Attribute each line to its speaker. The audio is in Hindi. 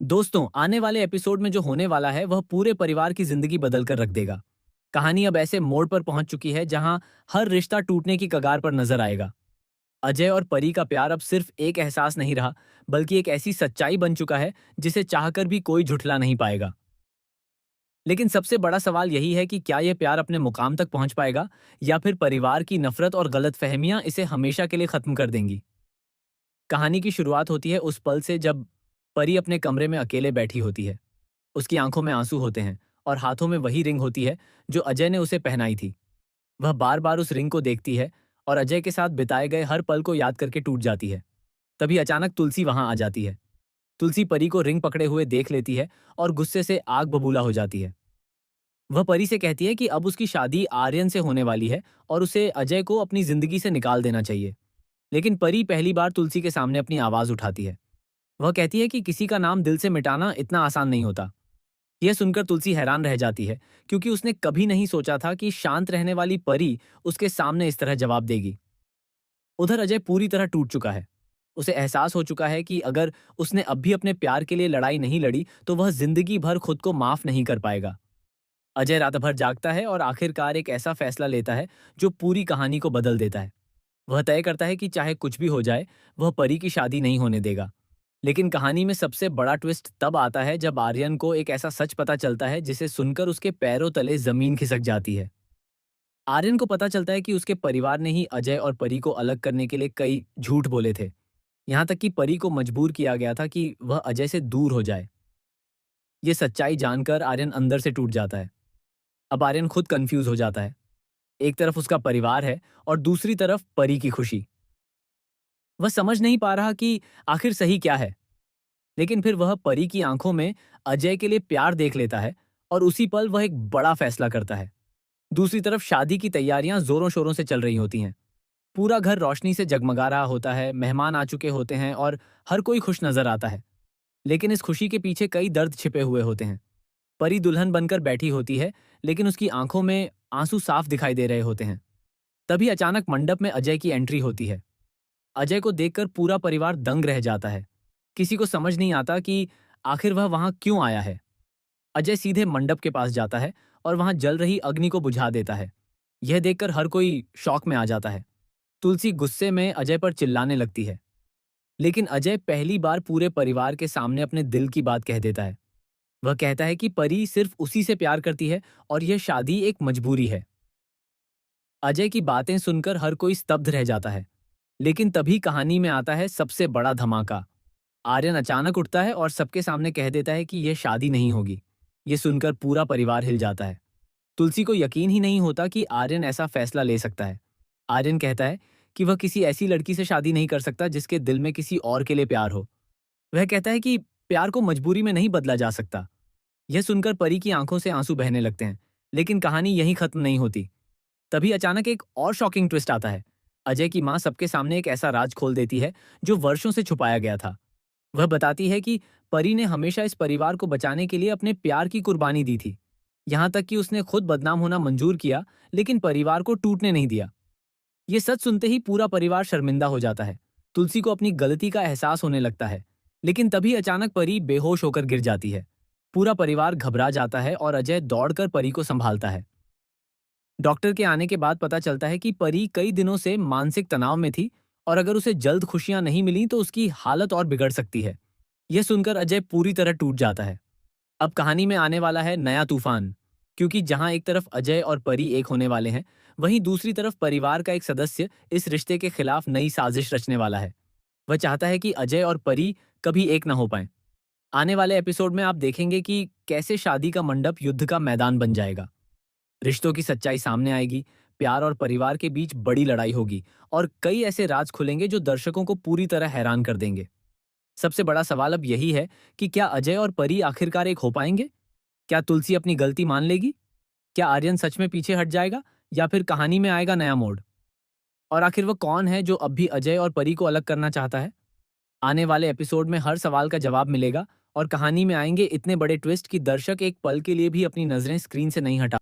Speaker 1: दोस्तों, आने वाले एपिसोड में जो होने वाला है वह पूरे परिवार की जिंदगी बदल कर रख देगा। कहानी अब ऐसे मोड़ पर पहुंच चुकी है जहां हर रिश्ता टूटने की कगार पर नजर आएगा। अजय और परी का प्यार अब सिर्फ एक एहसास नहीं रहा, बल्कि एक ऐसी सच्चाई बन चुका है जिसे चाहकर भी कोई झुठला नहीं पाएगा। लेकिन सबसे बड़ा सवाल यही है कि क्या यह प्यार अपने मुकाम तक पहुंच पाएगा, या फिर परिवार की नफरत और गलतफहमियां इसे हमेशा के लिए खत्म कर देंगी। कहानी की शुरुआत होती है उस पल से जब परी अपने कमरे में अकेले बैठी होती है। उसकी आंखों में आंसू होते हैं और हाथों में वही रिंग होती है जो अजय ने उसे पहनाई थी। वह बार बार उस रिंग को देखती है और अजय के साथ बिताए गए हर पल को याद करके टूट जाती है। तभी अचानक तुलसी वहां आ जाती है। तुलसी परी को रिंग पकड़े हुए देख लेती है और गुस्से से आग बबूला हो जाती है। वह परी से कहती है कि अब उसकी शादी आर्यन से होने वाली है और उसे अजय को अपनी जिंदगी से निकाल देना चाहिए। लेकिन परी पहली बार तुलसी के सामने अपनी आवाज उठाती है। वह कहती है कि किसी का नाम दिल से मिटाना इतना आसान नहीं होता। यह सुनकर तुलसी हैरान रह जाती है, क्योंकि उसने कभी नहीं सोचा था कि शांत रहने वाली परी उसके सामने इस तरह जवाब देगी। उधर अजय पूरी तरह टूट चुका है। उसे एहसास हो चुका है कि अगर उसने अब भी अपने प्यार के लिए लड़ाई नहीं लड़ी तो वह जिंदगी भर खुद को माफ नहीं कर पाएगा। अजय रात भर जागता है और आखिरकार एक ऐसा फैसला लेता है जो पूरी कहानी को बदल देता है। वह तय करता है कि चाहे कुछ भी हो जाए, वह परी की शादी नहीं होने देगा। लेकिन कहानी में सबसे बड़ा ट्विस्ट तब आता है जब आर्यन को एक ऐसा सच पता चलता है जिसे सुनकर उसके पैरों तले जमीन खिसक जाती है। आर्यन को पता चलता है कि उसके परिवार ने ही अजय और परी को अलग करने के लिए कई झूठ बोले थे। यहाँ तक कि परी को मजबूर किया गया था कि वह अजय से दूर हो जाए। ये सच्चाई जानकर आर्यन अंदर से टूट जाता है। अब आर्यन खुद कंफ्यूज हो जाता है। एक तरफ उसका परिवार है और दूसरी तरफ परी की खुशी। वह समझ नहीं पा रहा कि आखिर सही क्या है। लेकिन फिर वह परी की आंखों में अजय के लिए प्यार देख लेता है और उसी पल वह एक बड़ा फैसला करता है। दूसरी तरफ शादी की तैयारियां जोरों शोरों से चल रही होती हैं। पूरा घर रोशनी से जगमगा रहा होता है, मेहमान आ चुके होते हैं और हर कोई खुश नजर आता है। लेकिन इस खुशी के पीछे कई दर्द छिपे हुए होते हैं। परी दुल्हन बनकर बैठी होती है, लेकिन उसकी आंखों में आंसू साफ दिखाई दे रहे होते हैं। तभी अचानक मंडप में अजय की एंट्री होती है। अजय को देखकर पूरा परिवार दंग रह जाता है। किसी को समझ नहीं आता कि आखिर वह वहां क्यों आया है। अजय सीधे मंडप के पास जाता है और वहां जल रही अग्नि को बुझा देता है। यह देखकर हर कोई शॉक में आ जाता है। तुलसी गुस्से में अजय पर चिल्लाने लगती है। लेकिन अजय पहली बार पूरे परिवार के सामने अपने दिल की बात कह देता है। वह कहता है कि परी सिर्फ उसी से प्यार करती है और यह शादी एक मजबूरी है। अजय की बातें सुनकर हर कोई स्तब्ध रह जाता है। लेकिन तभी कहानी में आता है सबसे बड़ा धमाका। आर्यन अचानक उठता है और सबके सामने कह देता है कि यह शादी नहीं होगी। यह सुनकर पूरा परिवार हिल जाता है। तुलसी को यकीन ही नहीं होता कि आर्यन ऐसा फैसला ले सकता है। आर्यन कहता है कि वह किसी ऐसी लड़की से शादी नहीं कर सकता जिसके दिल में किसी और के लिए प्यार हो। वह कहता है कि प्यार को मजबूरी में नहीं बदला जा सकता। यह सुनकर परी की आंखों से आंसू बहने लगते हैं। लेकिन कहानी यहीं खत्म नहीं होती। तभी अचानक एक और शॉकिंग ट्विस्ट आता है। अजय की मां सबके सामने एक ऐसा राज खोल देती है जो वर्षों से छुपाया गया था। वह बताती है कि परी ने हमेशा इस परिवार को बचाने के लिए अपने प्यार की कुर्बानी दी थी। यहाँ तक कि उसने खुद बदनाम होना मंजूर किया, लेकिन परिवार को टूटने नहीं दिया। ये सच सुनते ही पूरा परिवार शर्मिंदा हो जाता है। तुलसी को अपनी गलती का एहसास होने लगता है। लेकिन तभी अचानक परी बेहोश होकर गिर जाती है। पूरा परिवार घबरा जाता है और अजय दौड़कर परी को संभालता है। डॉक्टर के आने के बाद पता चलता है कि परी कई दिनों से मानसिक तनाव में थी और अगर उसे जल्द खुशियां नहीं मिली तो उसकी हालत और बिगड़ सकती है। यह सुनकर अजय पूरी तरह टूट जाता है। अब कहानी में आने वाला है नया तूफान, क्योंकि जहां एक तरफ अजय और परी एक होने वाले हैं, वहीं दूसरी तरफ परिवार का एक सदस्य इस रिश्ते के खिलाफ नई साजिश रचने वाला है। वह चाहता है कि अजय और परी कभी एक न हो पाएं। आने वाले एपिसोड में आप देखेंगे कि कैसे शादी का मंडप युद्ध का मैदान बन जाएगा। रिश्तों की सच्चाई सामने आएगी, प्यार और परिवार के बीच बड़ी लड़ाई होगी और कई ऐसे राज खुलेंगे जो दर्शकों को पूरी तरह हैरान कर देंगे। सबसे बड़ा सवाल अब यही है कि क्या अजय और परी आखिरकार एक हो पाएंगे? क्या तुलसी अपनी गलती मान लेगी? क्या आर्यन सच में पीछे हट जाएगा, या फिर कहानी में आएगा नया मोड़? और आखिर वो कौन है जो अब भी अजय और परी को अलग करना चाहता है? आने वाले एपिसोड में हर सवाल का जवाब मिलेगा और कहानी में आएंगे इतने बड़े ट्विस्ट कि दर्शक एक पल के लिए भी अपनी नजरें स्क्रीन से नहीं हटा